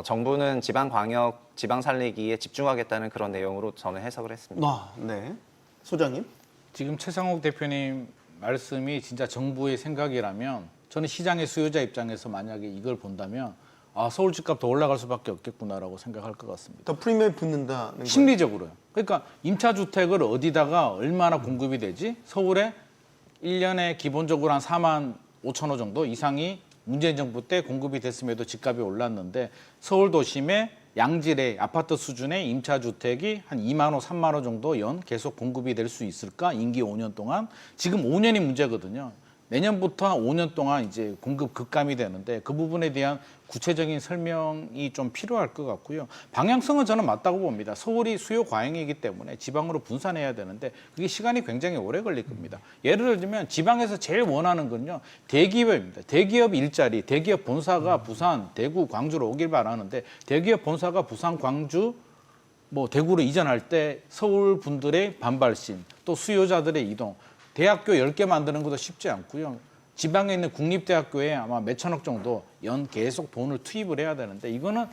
정부는 지방광역, 지방 살리기에 집중하겠다는 그런 내용으로 저는 해석을 했습니다. 네. 소장님. 지금 최상욱 대표님 말씀이 진짜 정부의 생각이라면 저는 시장의 수요자 입장에서 만약에 이걸 본다면 서울 집값 더 올라갈 수밖에 없겠구나라고 생각할 것 같습니다. 더 프리미엄이 붙는다는 거예요? 심리적으로요. 그러니까 임차 주택을 어디다가 얼마나 공급이 되지? 서울에 1년에 기본적으로 한 4만 5천 호 정도 이상이 문재인 정부 때 공급이 됐음에도 집값이 올랐는데 서울 도심의 양질의 아파트 수준의 임차 주택이 한 2만 호, 3만 호 정도 연 계속 공급이 될 수 있을까? 임기 5년 동안. 지금 5년이 문제거든요. 내년부터 한 5년 동안 이제 공급 급감이 되는데 그 부분에 대한 구체적인 설명이 좀 필요할 것 같고요. 방향성은 저는 맞다고 봅니다. 서울이 수요 과잉이기 때문에 지방으로 분산해야 되는데 그게 시간이 굉장히 오래 걸릴 겁니다. 예를 들면 지방에서 제일 원하는 건요. 대기업입니다. 대기업 일자리, 대기업 본사가 부산, 대구, 광주로 오길 바라는데 대기업 본사가 부산, 광주, 대구로 이전할 때 서울 분들의 반발심, 또 수요자들의 이동, 대학교 10개 만드는 것도 쉽지 않고요. 지방에 있는 국립대학교에 아마 몇천억 정도 연 계속 돈을 투입을 해야 되는데 이거는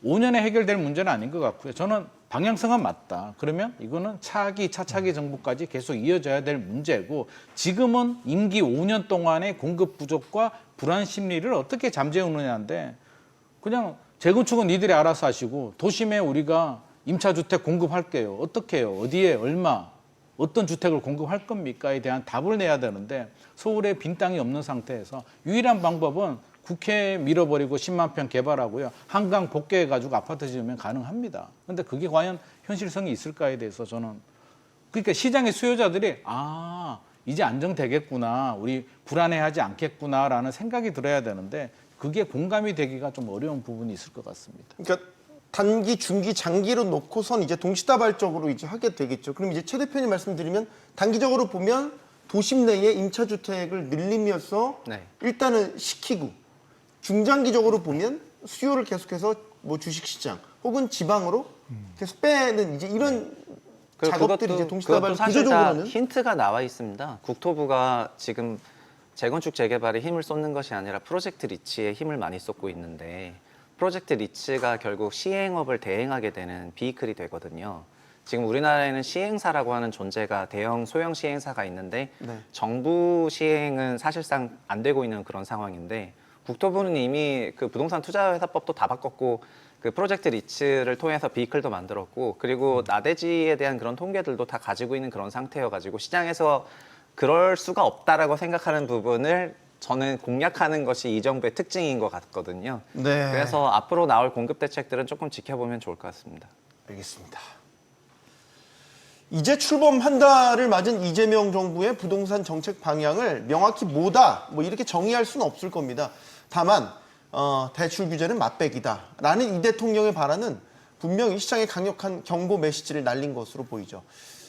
5년에 해결될 문제는 아닌 것 같고요. 저는 방향성은 맞다. 그러면 이거는 차차기 정부까지 계속 이어져야 될 문제고 지금은 임기 5년 동안의 공급 부족과 불안 심리를 어떻게 잠재우느냐인데 그냥 재건축은 니들이 알아서 하시고 도심에 우리가 임차주택 공급할게요. 어떻게 해요? 어디에 얼마? 어떤 주택을 공급할 겁니까에 대한 답을 내야 되는데 서울에 빈 땅이 없는 상태에서 유일한 방법은 국회 밀어버리고 10만 평 개발하고요. 한강 복개해가지고 아파트 지으면 가능합니다. 그런데 그게 과연 현실성이 있을까에 대해서 저는 그러니까 시장의 수요자들이 이제 안정되겠구나. 우리 불안해하지 않겠구나라는 생각이 들어야 되는데 그게 공감이 되기가 좀 어려운 부분이 있을 것 같습니다. 그러니까 단기, 중기, 장기로 놓고선 이제 동시다발적으로 이제 하게 되겠죠. 그럼 이제 최 대표님 말씀드리면 단기적으로 보면 도심 내에 임차 주택을 늘리면서 네. 일단은 시키고 중장기적으로 보면 수요를 계속해서 주식시장 혹은 지방으로 계속 빼는 이제 이런 작업들이 이제 동시다발 그것도 사실 다 구조적으로는 힌트가 나와 있습니다. 국토부가 지금 재건축 재개발에 힘을 쏟는 것이 아니라 프로젝트 리치에 힘을 많이 쏟고 있는데 프로젝트 리츠가 결국 시행업을 대행하게 되는 비이클이 되거든요. 지금 우리나라에는 시행사라고 하는 존재가 대형 소형 시행사가 있는데 네. 정부 시행은 사실상 안 되고 있는 그런 상황인데 국토부는 이미 그 부동산 투자회사법도 다 바꿨고 그 프로젝트 리츠를 통해서 비이클도 만들었고 그리고 나대지에 대한 그런 통계들도 다 가지고 있는 그런 상태여가지고 시장에서 그럴 수가 없다라고 생각하는 부분을 저는 공략하는 것이 이 정부의 특징인 것 같거든요. 네. 그래서 앞으로 나올 공급 대책들은 조금 지켜보면 좋을 것 같습니다. 알겠습니다. 이제 출범 한 달을 맞은 이재명 정부의 부동산 정책 방향을 명확히 뭐다 이렇게 정의할 수는 없을 겁니다. 다만 대출 규제는 맛배기다라는 이 대통령의 발언은 분명히 시장에 강력한 경고 메시지를 날린 것으로 보이죠.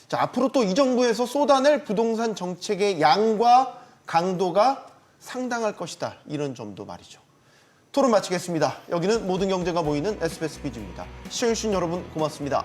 자, 앞으로 또 이 정부에서 쏟아낼 부동산 정책의 양과 강도가 상당할 것이다. 이런 점도 말이죠. 토론 마치겠습니다. 여기는 모든 경제가 모이는 SBS 비즈입니다. 시청해주신 여러분 고맙습니다.